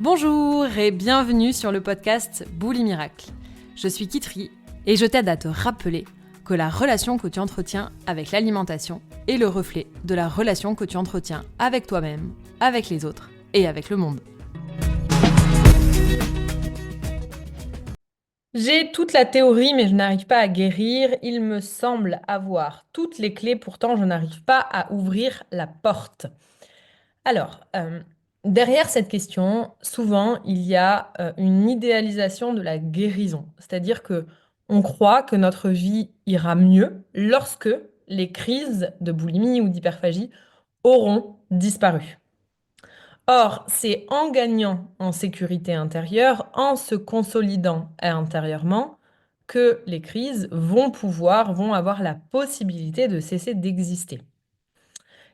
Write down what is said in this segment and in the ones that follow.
Bonjour et bienvenue sur le podcast Bouli Miracle. Je suis Kitri et je t'aide à te rappeler que la relation que tu entretiens avec l'alimentation est le reflet de la relation que tu entretiens avec toi-même, avec les autres et avec le monde. J'ai toute la théorie mais je n'arrive pas à guérir. Il me semble avoir toutes les clés, pourtant je n'arrive pas à ouvrir la porte. Alors, derrière cette question, souvent, il y a une idéalisation de la guérison. C'est-à-dire que on croit que notre vie ira mieux lorsque les crises de boulimie ou d'hyperphagie auront disparu. Or, c'est en gagnant en sécurité intérieure, en se consolidant intérieurement, que les crises vont avoir la possibilité de cesser d'exister.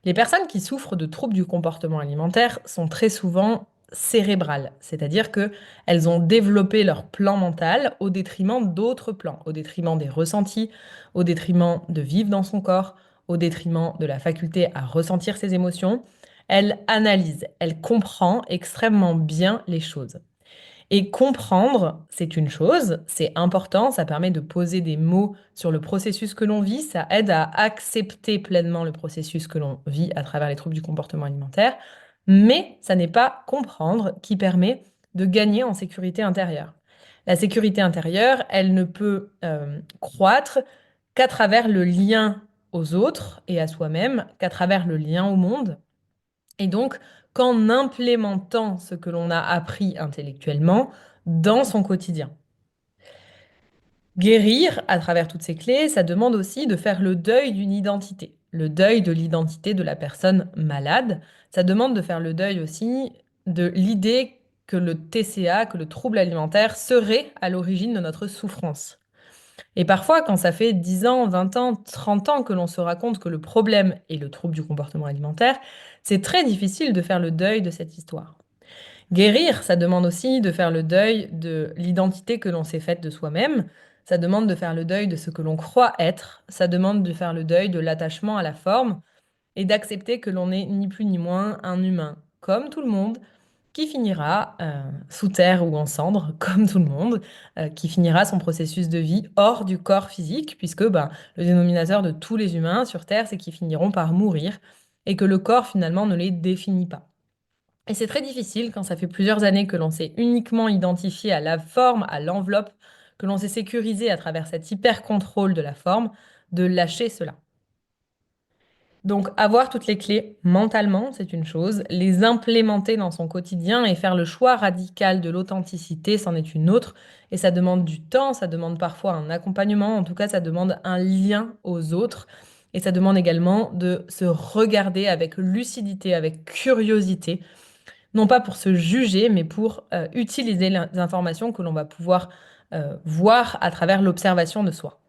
Les personnes qui souffrent de troubles du comportement alimentaire sont très souvent cérébrales, c'est-à-dire qu'elles ont développé leur plan mental au détriment d'autres plans, au détriment des ressentis, au détriment de vivre dans son corps, au détriment de la faculté à ressentir ses émotions. Elle analyse, elle comprend extrêmement bien les choses. Et comprendre, c'est une chose, c'est important, ça permet de poser des mots sur le processus que l'on vit, ça aide à accepter pleinement le processus que l'on vit à travers les troubles du comportement alimentaire, mais ça n'est pas comprendre qui permet de gagner en sécurité intérieure. La sécurité intérieure, elle ne peut croître qu'à travers le lien aux autres et à soi-même, qu'à travers le lien au monde. Et donc, qu'en implémentant ce que l'on a appris intellectuellement dans son quotidien. Guérir à travers toutes ces clés, ça demande aussi de faire le deuil d'une identité, le deuil de l'identité de la personne malade. Ça demande de faire le deuil aussi de l'idée que le TCA, que le trouble alimentaire serait à l'origine de notre souffrance. Et parfois, quand ça fait 10 ans, 20 ans, 30 ans que l'on se raconte que le problème est le trouble du comportement alimentaire, c'est très difficile de faire le deuil de cette histoire. Guérir, ça demande aussi de faire le deuil de l'identité que l'on s'est faite de soi-même. Ça demande de faire le deuil de ce que l'on croit être. Ça demande de faire le deuil de l'attachement à la forme et d'accepter que l'on n'est ni plus ni moins un humain, comme tout le monde, qui finira sous terre ou en cendres, comme tout le monde, qui finira son processus de vie hors du corps physique, puisque le dénominateur de tous les humains sur Terre, c'est qu'ils finiront par mourir, et que le corps finalement ne les définit pas. Et c'est très difficile quand ça fait plusieurs années que l'on s'est uniquement identifié à la forme, à l'enveloppe, que l'on s'est sécurisé à travers cet hyper-contrôle de la forme, de lâcher cela. Donc, avoir toutes les clés mentalement, c'est une chose. Les implémenter dans son quotidien et faire le choix radical de l'authenticité, c'en est une autre. Et ça demande du temps, ça demande parfois un accompagnement, en tout cas, ça demande un lien aux autres. Et ça demande également de se regarder avec lucidité, avec curiosité, non pas pour se juger, mais pour utiliser les informations que l'on va pouvoir voir à travers l'observation de soi.